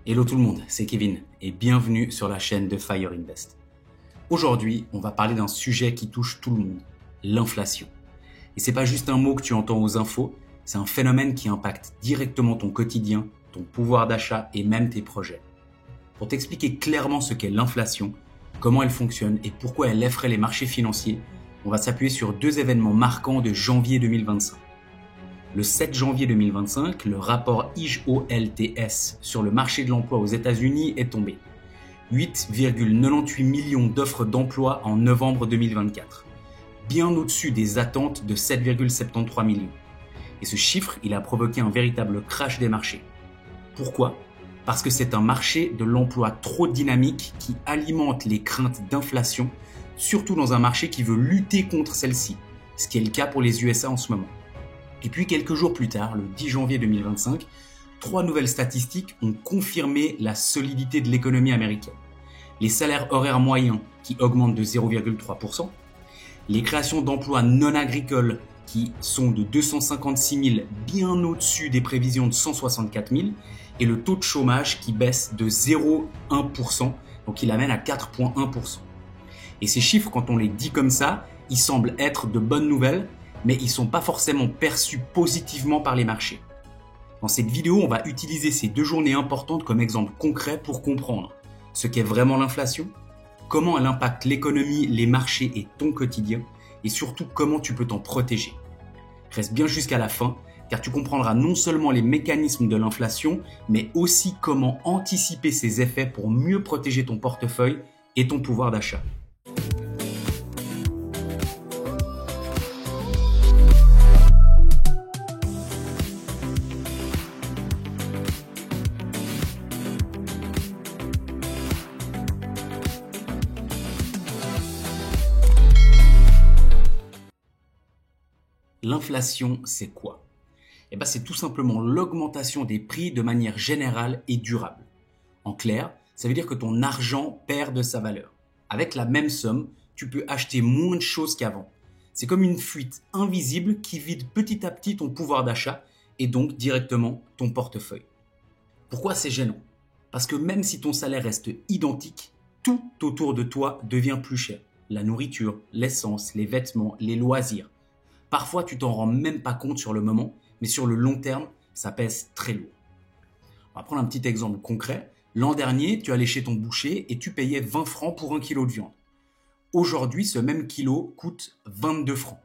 Hello tout le monde, c'est Kevin et bienvenue sur la chaîne de Fire Invest. Aujourd'hui, on va parler d'un sujet qui touche tout le monde, l'inflation. Et c'est pas juste un mot que tu entends aux infos, c'est un phénomène qui impacte directement ton quotidien, ton pouvoir d'achat et même tes projets. Pour t'expliquer clairement ce qu'est l'inflation, comment elle fonctionne et pourquoi elle effraie les marchés financiers, on va s'appuyer sur deux événements marquants de janvier 2025. Le 7 janvier 2025, le rapport IJOLTS sur le marché de l'emploi aux États-Unis est tombé. 8,98 millions d'offres d'emploi en novembre 2024, bien au-dessus des attentes de 7,73 millions. Et ce chiffre, il a provoqué un véritable crash des marchés. Pourquoi ? Parce que c'est un marché de l'emploi trop dynamique qui alimente les craintes d'inflation, surtout dans un marché qui veut lutter contre celle-ci, ce qui est le cas pour les USA en ce moment. Et puis quelques jours plus tard, le 10 janvier 2025, trois nouvelles statistiques ont confirmé la solidité de l'économie américaine. Les salaires horaires moyens qui augmentent de 0,3%, les créations d'emplois non agricoles qui sont de 256 000, bien au-dessus des prévisions de 164 000, et le taux de chômage qui baisse de 0,1%, donc il amène à 4,1%. Et ces chiffres, quand on les dit comme ça, ils semblent être de bonnes nouvelles, mais ils ne sont pas forcément perçus positivement par les marchés. Dans cette vidéo, on va utiliser ces deux journées importantes comme exemple concret pour comprendre ce qu'est vraiment l'inflation, comment elle impacte l'économie, les marchés et ton quotidien, et surtout comment tu peux t'en protéger. Reste bien jusqu'à la fin, car tu comprendras non seulement les mécanismes de l'inflation, mais aussi comment anticiper ses effets pour mieux protéger ton portefeuille et ton pouvoir d'achat. L'inflation, c'est quoi ? C'est tout simplement l'augmentation des prix de manière générale et durable. En clair, ça veut dire que ton argent perd de sa valeur. Avec la même somme, tu peux acheter moins de choses qu'avant. C'est comme une fuite invisible qui vide petit à petit ton pouvoir d'achat et donc directement ton portefeuille. Pourquoi c'est gênant ? Parce que même si ton salaire reste identique, tout autour de toi devient plus cher. La nourriture, l'essence, les vêtements, les loisirs. Parfois, tu t'en rends même pas compte sur le moment, mais sur le long terme, ça pèse très lourd. On va prendre un petit exemple concret. L'an dernier, tu allais chez ton boucher et tu payais 20 francs pour 1 kilo de viande. Aujourd'hui, ce même kilo coûte 22 francs.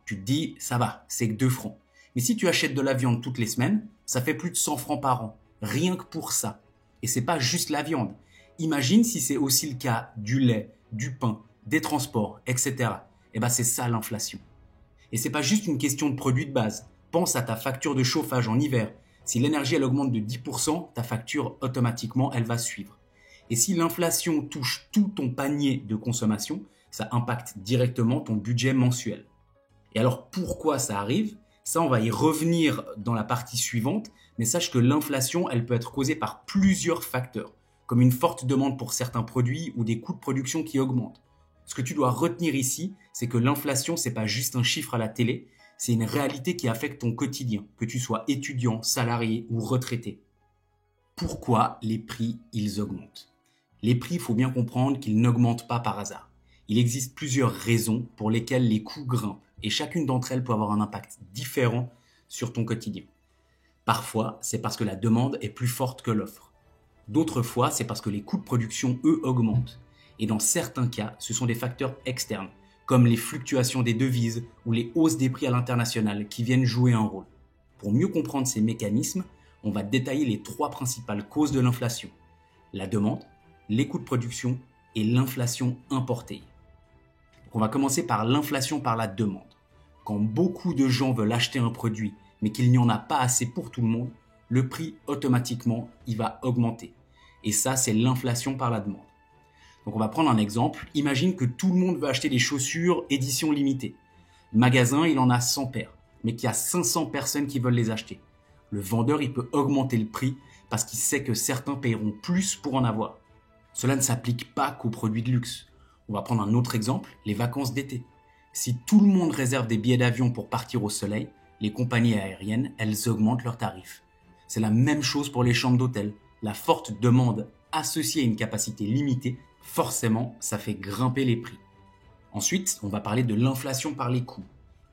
Tu te dis, ça va, c'est que 2 francs. Mais si tu achètes de la viande toutes les semaines, ça fait plus de 100 francs par an. Rien que pour ça. Et c'est pas juste la viande. Imagine si c'est aussi le cas du lait, du pain, des transports, etc. C'est ça l'inflation. Et c'est pas juste une question de produits de base. Pense à ta facture de chauffage en hiver. Si l'énergie elle augmente de 10%, ta facture automatiquement elle va suivre. Et si l'inflation touche tout ton panier de consommation, ça impacte directement ton budget mensuel. Et alors pourquoi ça arrive ? Ça on va y revenir dans la partie suivante, mais sache que l'inflation elle peut être causée par plusieurs facteurs, comme une forte demande pour certains produits ou des coûts de production qui augmentent. Ce que tu dois retenir ici, c'est que l'inflation, c'est pas juste un chiffre à la télé, c'est une réalité qui affecte ton quotidien, que tu sois étudiant, salarié ou retraité. Pourquoi les prix, ils augmentent ? Les prix, il faut bien comprendre qu'ils n'augmentent pas par hasard. Il existe plusieurs raisons pour lesquelles les coûts grimpent, et chacune d'entre elles peut avoir un impact différent sur ton quotidien. Parfois, c'est parce que la demande est plus forte que l'offre. D'autres fois, c'est parce que les coûts de production, eux, augmentent. Et dans certains cas, ce sont des facteurs externes, comme les fluctuations des devises ou les hausses des prix à l'international qui viennent jouer un rôle. Pour mieux comprendre ces mécanismes, on va détailler les trois principales causes de l'inflation. La demande, les coûts de production et l'inflation importée. Donc on va commencer par l'inflation par la demande. Quand beaucoup de gens veulent acheter un produit, mais qu'il n'y en a pas assez pour tout le monde, le prix automatiquement, il va augmenter. Et ça, c'est l'inflation par la demande. Donc on va prendre un exemple. Imagine que tout le monde veut acheter des chaussures édition limitée. Le magasin, il en a 100 paires, mais qu'il y a 500 personnes qui veulent les acheter. Le vendeur, il peut augmenter le prix parce qu'il sait que certains paieront plus pour en avoir. Cela ne s'applique pas qu'aux produits de luxe. On va prendre un autre exemple, les vacances d'été. Si tout le monde réserve des billets d'avion pour partir au soleil, les compagnies aériennes, elles augmentent leurs tarifs. C'est la même chose pour les chambres d'hôtel. la forte demande associée à une capacité limitée, forcément, ça fait grimper les prix. Ensuite, on va parler de l'inflation par les coûts.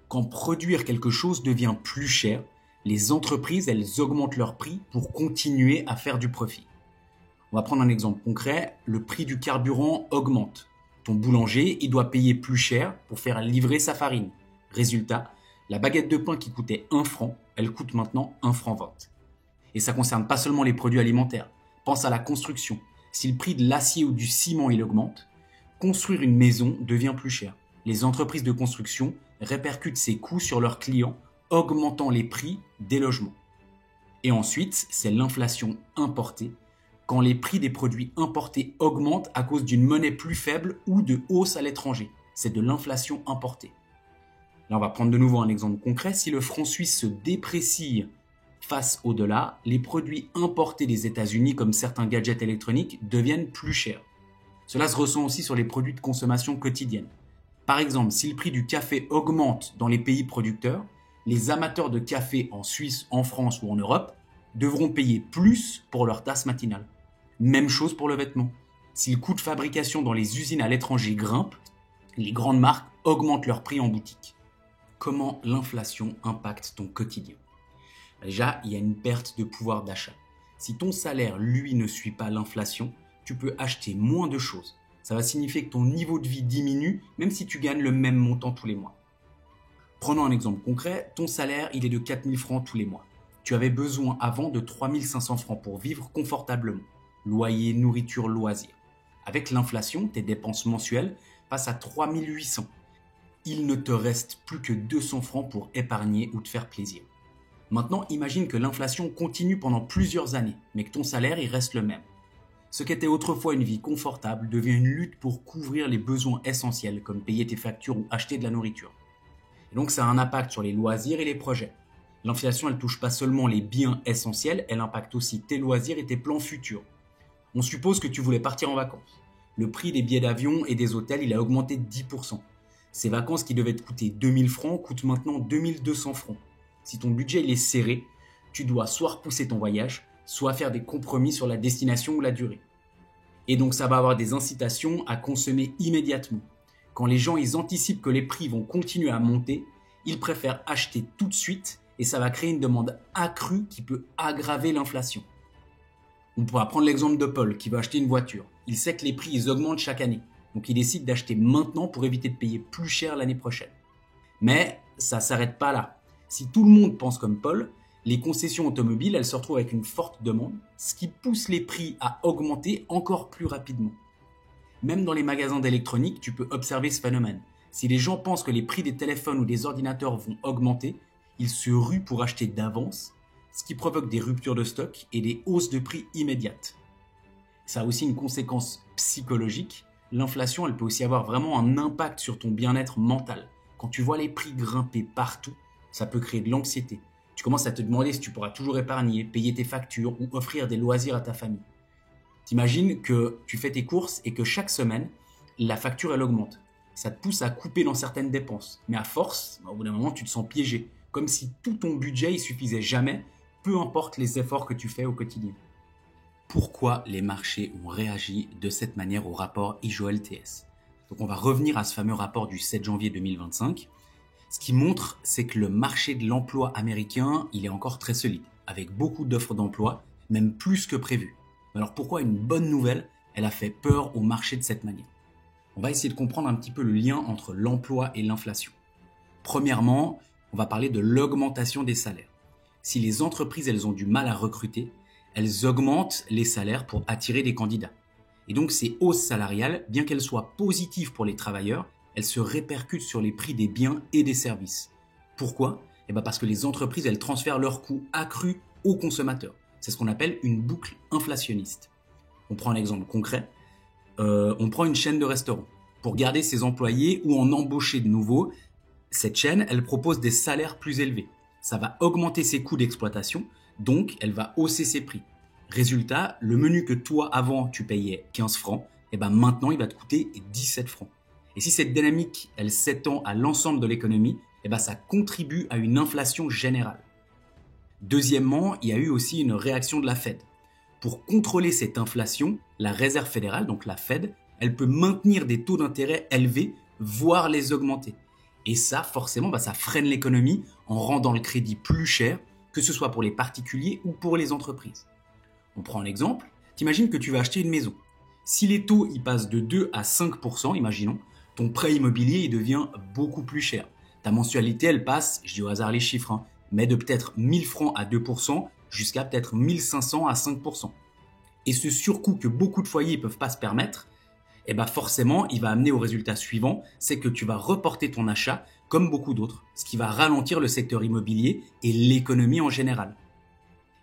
Quand produire quelque chose devient plus cher, les entreprises, elles augmentent leurs prix pour continuer à faire du profit. On va prendre un exemple concret, le prix du carburant augmente. Ton boulanger, il doit payer plus cher pour faire livrer sa farine. Résultat, la baguette de pain qui coûtait 1 franc, elle coûte maintenant 1 franc 20. Et ça ne concerne pas seulement les produits alimentaires. Pense à la construction. Si le prix de l'acier ou du ciment il augmente, construire une maison devient plus cher. Les entreprises de construction répercutent ces coûts sur leurs clients, augmentant les prix des logements. Et ensuite, c'est l'inflation importée, quand les prix des produits importés augmentent à cause d'une monnaie plus faible ou de hausse à l'étranger. C'est de l'inflation importée. Là, on va prendre de nouveau un exemple concret. Si le franc suisse se déprécie face au dollar, les produits importés des États-Unis, comme certains gadgets électroniques, deviennent plus chers. Cela se ressent aussi sur les produits de consommation quotidienne. Par exemple, si le prix du café augmente dans les pays producteurs, les amateurs de café en Suisse, en France ou en Europe devront payer plus pour leur tasse matinale. Même chose pour le vêtement. Si le coût de fabrication dans les usines à l'étranger grimpe, les grandes marques augmentent leurs prix en boutique. Comment l'inflation impacte ton quotidien ? Déjà, il y a une perte de pouvoir d'achat. Si ton salaire, lui, ne suit pas l'inflation, tu peux acheter moins de choses. Ça va signifier que ton niveau de vie diminue, même si tu gagnes le même montant tous les mois. Prenons un exemple concret, ton salaire, il est de 4 000 francs tous les mois. Tu avais besoin avant de 3 500 francs pour vivre confortablement. Loyer, nourriture, loisirs. Avec l'inflation, tes dépenses mensuelles passent à 3 800. Il ne te reste plus que 200 francs pour épargner ou te faire plaisir. Maintenant, imagine que l'inflation continue pendant plusieurs années, mais que ton salaire il reste le même. Ce qu'était autrefois une vie confortable devient une lutte pour couvrir les besoins essentiels, comme payer tes factures ou acheter de la nourriture. Et donc ça a un impact sur les loisirs et les projets. L'inflation, elle touche pas seulement les biens essentiels, elle impacte aussi tes loisirs et tes plans futurs. On suppose que tu voulais partir en vacances. Le prix des billets d'avion et des hôtels, il a augmenté de 10%. Ces vacances qui devaient te coûter 2000 francs coûtent maintenant 2200 francs. Si ton budget il est serré, tu dois soit repousser ton voyage, soit faire des compromis sur la destination ou la durée. Et donc ça va avoir des incitations à consommer immédiatement. Quand les gens ils anticipent que les prix vont continuer à monter, ils préfèrent acheter tout de suite et ça va créer une demande accrue qui peut aggraver l'inflation. On pourra prendre l'exemple de Paul qui veut acheter une voiture. Il sait que les prix ils augmentent chaque année, donc il décide d'acheter maintenant pour éviter de payer plus cher l'année prochaine. Mais ça ne s'arrête pas là. Si tout le monde pense comme Paul, les concessions automobiles, elles se retrouvent avec une forte demande, ce qui pousse les prix à augmenter encore plus rapidement. Même dans les magasins d'électronique, tu peux observer ce phénomène. Si les gens pensent que les prix des téléphones ou des ordinateurs vont augmenter, ils se ruent pour acheter d'avance, ce qui provoque des ruptures de stock et des hausses de prix immédiates. Ça a aussi une conséquence psychologique. L'inflation, elle peut aussi avoir vraiment un impact sur ton bien-être mental. Quand tu vois les prix grimper partout, ça peut créer de l'anxiété. Tu commences à te demander si tu pourras toujours épargner, payer tes factures ou offrir des loisirs à ta famille. T'imagines que tu fais tes courses et que chaque semaine, la facture elle augmente. Ça te pousse à couper dans certaines dépenses. Mais à force, au bout d'un moment, tu te sens piégé. Comme si tout ton budget il suffisait jamais, peu importe les efforts que tu fais au quotidien. Pourquoi les marchés ont réagi de cette manière au rapport IJO-LTS ? Donc on va revenir à ce fameux rapport du 7 janvier 2025. Ce qui montre, c'est que le marché de l'emploi américain, il est encore très solide, avec beaucoup d'offres d'emploi, même plus que prévu. Alors pourquoi une bonne nouvelle, elle a fait peur au marché de cette manière ? On va essayer de comprendre un petit peu le lien entre l'emploi et l'inflation. Premièrement, on va parler de l'augmentation des salaires. Si les entreprises, elles ont du mal à recruter, elles augmentent les salaires pour attirer des candidats. Et donc ces hausses salariales, bien qu'elles soient positives pour les travailleurs, elles se répercutent sur les prix des biens et des services. Pourquoi ? Parce que les entreprises, elles transfèrent leurs coûts accrus aux consommateurs. C'est ce qu'on appelle une boucle inflationniste. On prend un exemple concret. On prend une chaîne de restaurants. Pour garder ses employés ou en embaucher de nouveaux, cette chaîne, elle propose des salaires plus élevés. Ça va augmenter ses coûts d'exploitation, donc elle va hausser ses prix. Résultat, le menu que toi, avant, tu payais 15 francs, maintenant, il va te coûter 17 francs. Et si cette dynamique, elle s'étend à l'ensemble de l'économie, ça contribue à une inflation générale. Deuxièmement, il y a eu aussi une réaction de la Fed. pour contrôler cette inflation, la Réserve fédérale, donc la Fed, elle peut maintenir des taux d'intérêt élevés, voire les augmenter. Et ça, forcément, ça freine l'économie en rendant le crédit plus cher, que ce soit pour les particuliers ou pour les entreprises. On prend un exemple, t'imagines que tu vas acheter une maison. Si les taux y passent de 2 à 5%, imaginons, ton prêt immobilier il devient beaucoup plus cher. Ta mensualité, elle passe, je dis au hasard les chiffres, mais de peut-être 1000 francs à 2% jusqu'à peut-être 1500 à 5%. Et ce surcoût que beaucoup de foyers ne peuvent pas se permettre, forcément, il va amener au résultat suivant, c'est que tu vas reporter ton achat comme beaucoup d'autres, ce qui va ralentir le secteur immobilier et l'économie en général.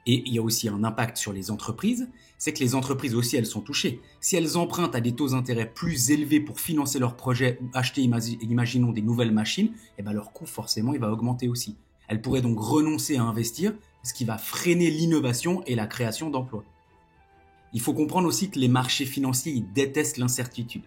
Et il y a aussi un impact sur les entreprises, c'est que les entreprises aussi, elles sont touchées. Si elles empruntent à des taux d'intérêt plus élevés pour financer leurs projets ou acheter, imaginons, des nouvelles machines, leur coût, forcément, il va augmenter aussi. Elles pourraient donc renoncer à investir, ce qui va freiner l'innovation et la création d'emplois. Il faut comprendre aussi que les marchés financiers, ils détestent l'incertitude.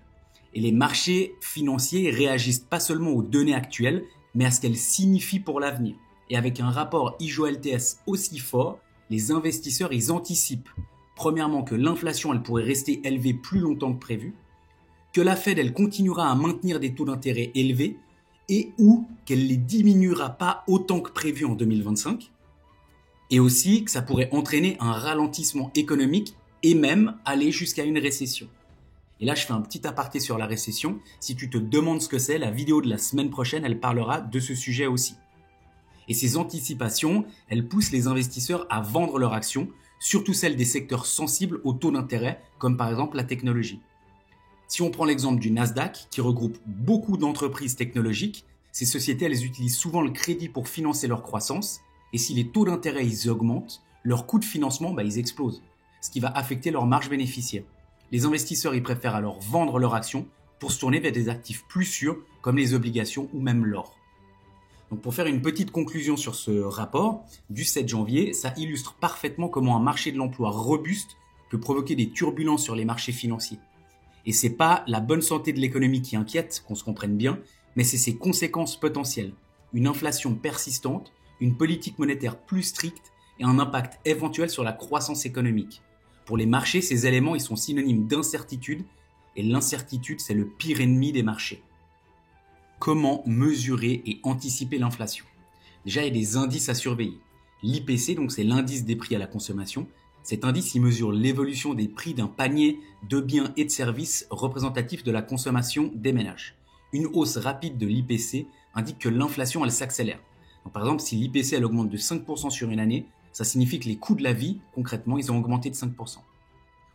Et les marchés financiers réagissent pas seulement aux données actuelles, mais à ce qu'elles signifient pour l'avenir. Et avec un rapport IJO-LTS aussi fort, les investisseurs, ils anticipent, premièrement, que l'inflation, elle pourrait rester élevée plus longtemps que prévu, que la Fed, elle continuera à maintenir des taux d'intérêt élevés et ou qu'elle les diminuera pas autant que prévu en 2025, et aussi que ça pourrait entraîner un ralentissement économique et même aller jusqu'à une récession. Et là, je fais un petit aparté sur la récession. Si tu te demandes ce que c'est, la vidéo de la semaine prochaine, elle parlera de ce sujet aussi. Et ces anticipations, elles poussent les investisseurs à vendre leurs actions, surtout celles des secteurs sensibles au taux d'intérêt, comme par exemple la technologie. Si on prend l'exemple du Nasdaq, qui regroupe beaucoup d'entreprises technologiques, ces sociétés, elles utilisent souvent le crédit pour financer leur croissance, et si les taux d'intérêt ils augmentent, leurs coûts de financement ils explosent, ce qui va affecter leur marge bénéficiaire. Les investisseurs ils préfèrent alors vendre leurs actions pour se tourner vers des actifs plus sûrs, comme les obligations ou même l'or. Donc pour faire une petite conclusion sur ce rapport du 7 janvier, ça illustre parfaitement comment un marché de l'emploi robuste peut provoquer des turbulences sur les marchés financiers. Et c'est pas la bonne santé de l'économie qui inquiète, qu'on se comprenne bien, mais c'est ses conséquences potentielles. Une inflation persistante, une politique monétaire plus stricte et un impact éventuel sur la croissance économique. Pour les marchés, ces éléments ils sont synonymes d'incertitude, et l'incertitude c'est le pire ennemi des marchés. Comment mesurer et anticiper l'inflation? Déjà, il y a des indices à surveiller. L'IPC, donc c'est l'indice des prix à la consommation. Cet indice, il mesure l'évolution des prix d'un panier de biens et de services représentatifs de la consommation des ménages. Une hausse rapide de l'IPC indique que l'inflation, elle s'accélère. Donc, par exemple, si l'IPC, elle augmente de 5% sur une année, ça signifie que les coûts de la vie, concrètement, ils ont augmenté de 5%.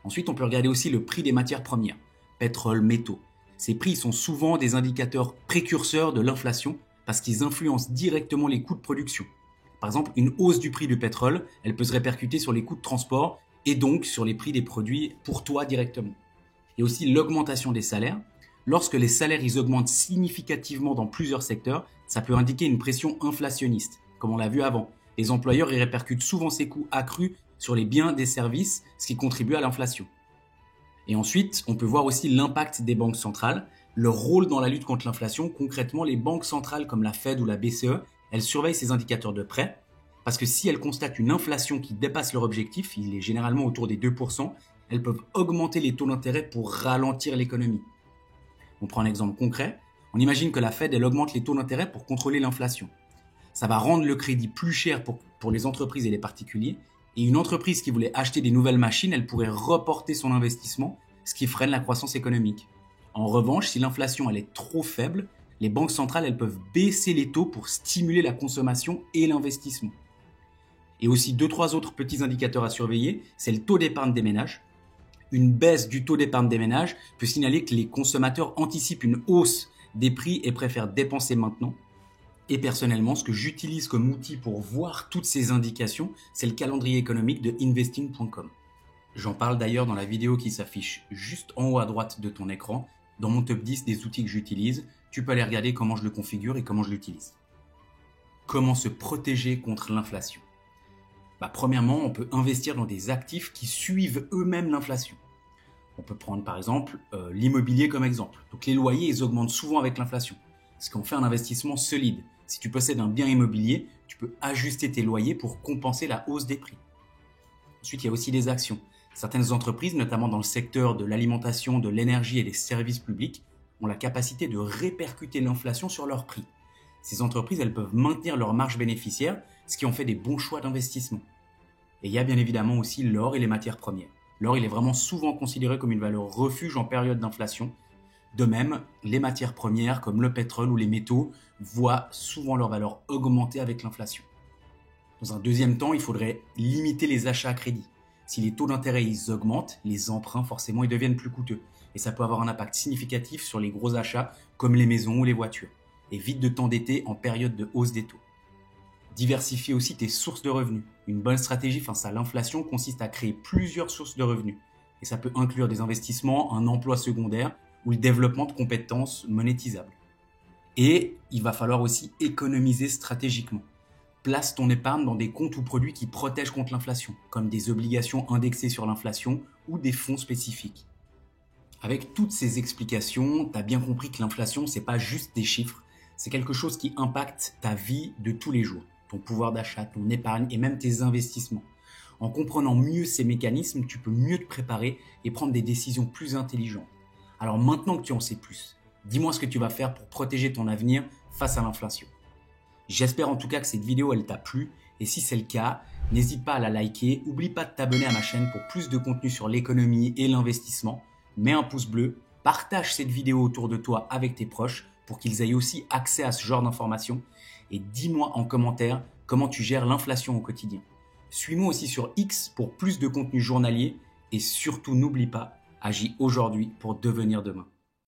Ensuite, on peut regarder aussi le prix des matières premières, pétrole, métaux. Ces prix sont souvent des indicateurs précurseurs de l'inflation parce qu'ils influencent directement les coûts de production. Par exemple, une hausse du prix du pétrole, elle peut se répercuter sur les coûts de transport et donc sur les prix des produits pour toi directement. Et aussi l'augmentation des salaires. Lorsque les salaires ils augmentent significativement dans plusieurs secteurs, ça peut indiquer une pression inflationniste, comme on l'a vu avant. Les employeurs ils répercutent souvent ces coûts accrus sur les biens et services, ce qui contribue à l'inflation. Et ensuite, on peut voir aussi l'impact des banques centrales, leur rôle dans la lutte contre l'inflation. Concrètement, les banques centrales comme la Fed ou la BCE, elles surveillent ces indicateurs de près parce que si elles constatent une inflation qui dépasse leur objectif, il est généralement autour des 2%, elles peuvent augmenter les taux d'intérêt pour ralentir l'économie. On prend un exemple concret. On imagine que la Fed, elle augmente les taux d'intérêt pour contrôler l'inflation. Ça va rendre le crédit plus cher pour les entreprises et les particuliers. Et une entreprise qui voulait acheter des nouvelles machines, elle pourrait reporter son investissement, ce qui freine la croissance économique. En revanche, si l'inflation elle est trop faible, les banques centrales elles peuvent baisser les taux pour stimuler la consommation et l'investissement. Et aussi 2-3 autres petits indicateurs à surveiller, c'est le taux d'épargne des ménages. Une baisse du taux d'épargne des ménages peut signaler que les consommateurs anticipent une hausse des prix et préfèrent dépenser maintenant. Et personnellement, ce que j'utilise comme outil pour voir toutes ces indications, c'est le calendrier économique de investing.com. J'en parle d'ailleurs dans la vidéo qui s'affiche juste en haut à droite de ton écran, dans mon top 10 des outils que j'utilise. Tu peux aller regarder comment je le configure et comment je l'utilise. Comment se protéger contre l'inflation? Premièrement, on peut investir dans des actifs qui suivent eux-mêmes l'inflation. On peut prendre par exemple l'immobilier comme exemple. Donc les loyers, ils augmentent souvent avec l'inflation. Ce qui en fait un investissement solide. Si tu possèdes un bien immobilier, tu peux ajuster tes loyers pour compenser la hausse des prix. Ensuite, il y a aussi les actions. Certaines entreprises, notamment dans le secteur de l'alimentation, de l'énergie et des services publics, ont la capacité de répercuter l'inflation sur leurs prix. Ces entreprises, elles peuvent maintenir leur marge bénéficiaire, ce qui en fait des bons choix d'investissement. Et il y a bien évidemment aussi l'or et les matières premières. L'or, il est vraiment souvent considéré comme une valeur refuge en période d'inflation. De même, les matières premières comme le pétrole ou les métaux voient souvent leur valeur augmenter avec l'inflation. Dans un deuxième temps, il faudrait limiter les achats à crédit. Si les taux d'intérêt ils augmentent, les emprunts forcément ils deviennent plus coûteux. Et ça peut avoir un impact significatif sur les gros achats comme les maisons ou les voitures. Évite de t'endetter en période de hausse des taux. Diversifie aussi tes sources de revenus. Une bonne stratégie face à l'inflation consiste à créer plusieurs sources de revenus. Et ça peut inclure des investissements, un emploi secondaire ou le développement de compétences monétisables. Et il va falloir aussi économiser stratégiquement. Place ton épargne dans des comptes ou produits qui protègent contre l'inflation, comme des obligations indexées sur l'inflation ou des fonds spécifiques. Avec toutes ces explications, tu as bien compris que l'inflation, c'est pas juste des chiffres, c'est quelque chose qui impacte ta vie de tous les jours, ton pouvoir d'achat, ton épargne et même tes investissements. En comprenant mieux ces mécanismes, tu peux mieux te préparer et prendre des décisions plus intelligentes. Alors maintenant que tu en sais plus, dis-moi ce que tu vas faire pour protéger ton avenir face à l'inflation. J'espère en tout cas que cette vidéo elle t'a plu et si c'est le cas, n'hésite pas à la liker, oublie pas de t'abonner à ma chaîne pour plus de contenu sur l'économie et l'investissement, mets un pouce bleu, partage cette vidéo autour de toi avec tes proches pour qu'ils aient aussi accès à ce genre d'informations et dis-moi en commentaire comment tu gères l'inflation au quotidien. Suis-moi aussi sur X pour plus de contenu journalier et surtout n'oublie pas, agis aujourd'hui pour devenir demain.